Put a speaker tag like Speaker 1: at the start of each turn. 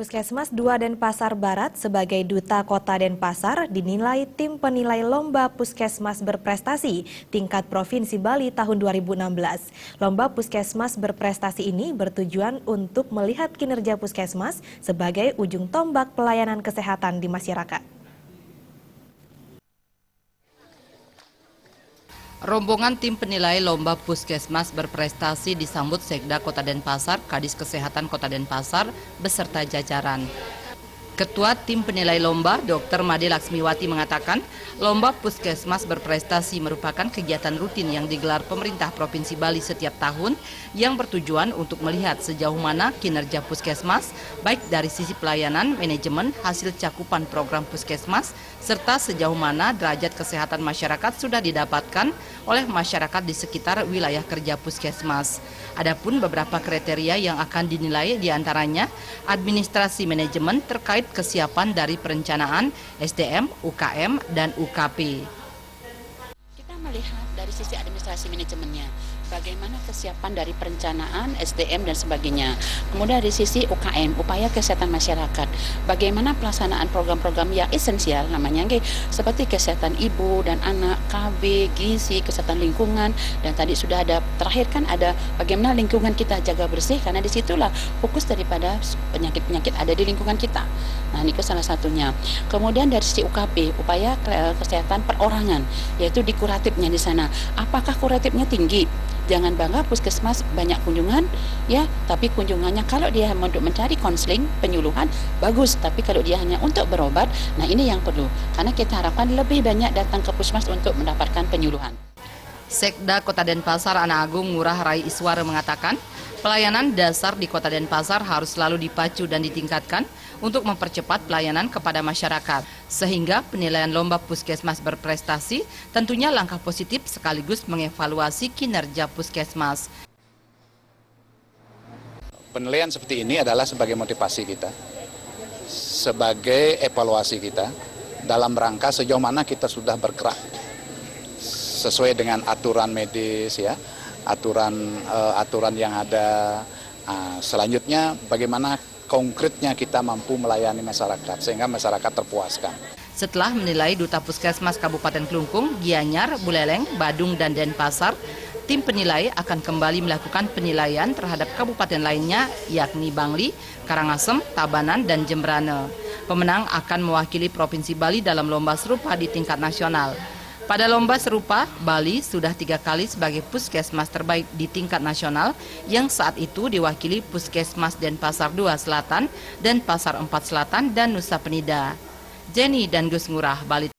Speaker 1: Puskesmas 2 Denpasar Barat sebagai Duta Kota Denpasar dinilai tim penilai Lomba Puskesmas Berprestasi tingkat Provinsi Bali tahun 2016. Lomba Puskesmas Berprestasi ini bertujuan untuk melihat kinerja Puskesmas sebagai ujung tombak pelayanan kesehatan di masyarakat.
Speaker 2: Rombongan tim penilai Lomba Puskesmas Berprestasi disambut Sekda Kota Denpasar, Kadis Kesehatan Kota Denpasar, beserta jajaran. Ketua tim penilai lomba, Dr. Made Laksmiwati mengatakan, Lomba Puskesmas Berprestasi merupakan kegiatan rutin yang digelar pemerintah Provinsi Bali setiap tahun yang bertujuan untuk melihat sejauh mana kinerja Puskesmas, baik dari sisi pelayanan, manajemen, hasil cakupan program Puskesmas, serta sejauh mana derajat kesehatan masyarakat sudah didapatkan oleh masyarakat di sekitar wilayah kerja Puskesmas. Adapun beberapa kriteria yang akan dinilai diantaranya administrasi manajemen terkait kesiapan dari perencanaan, SDM, UKM, dan UKP.
Speaker 3: Kita melihat dari sisi administrasi manajemennya, bagaimana kesiapan dari perencanaan, SDM, dan sebagainya. Kemudian dari sisi UKM, upaya kesehatan masyarakat, bagaimana pelaksanaan program-program yang esensial, namanya seperti kesehatan ibu dan anak, KB, gizi, kesehatan lingkungan, dan tadi sudah ada, terakhir kan ada bagaimana lingkungan kita jaga bersih, karena disitulah fokus daripada penyakit-penyakit ada di lingkungan kita. Nah, ini salah satunya. Kemudian dari sisi UKP, upaya kesehatan perorangan, yaitu di kuratifnya di sana. Apakah kuratifnya tinggi? Jangan bangga Puskesmas banyak kunjungan, ya, tapi kunjungannya kalau dia untuk mencari konseling, penyuluhan, bagus. Tapi kalau dia hanya untuk berobat, nah ini yang perlu. Karena kita harapkan lebih banyak datang ke Puskesmas untuk mendapatkan penyuluhan.
Speaker 2: Sekda Kota Denpasar Ana Agung Ngurah Rai Iswara mengatakan, pelayanan dasar di Kota Denpasar harus selalu dipacu dan ditingkatkan untuk mempercepat pelayanan kepada masyarakat. Sehingga penilaian Lomba Puskesmas Berprestasi tentunya langkah positif sekaligus mengevaluasi kinerja Puskesmas.
Speaker 4: Penilaian seperti ini adalah sebagai motivasi kita, sebagai evaluasi kita dalam rangka sejauh mana kita sudah bergerak sesuai dengan aturan medis, ya, aturan yang ada. Selanjutnya bagaimana konkretnya kita mampu melayani masyarakat sehingga masyarakat terpuaskan.
Speaker 2: Setelah menilai Duta Puskesmas Kabupaten Klungkung, Gianyar, Buleleng, Badung, dan Denpasar, tim penilai akan kembali melakukan penilaian terhadap kabupaten lainnya, yakni Bangli, Karangasem, Tabanan, dan Jembrane. Pemenang akan mewakili Provinsi Bali dalam lomba serupa di tingkat nasional. Pada lomba serupa, Bali sudah 3 kali sebagai Puskesmas terbaik di tingkat nasional yang saat itu diwakili Puskesmas Denpasar 2 Selatan, Denpasar 4 Selatan, dan Nusa Penida. Jenny dan Gus Ngurah, Bali.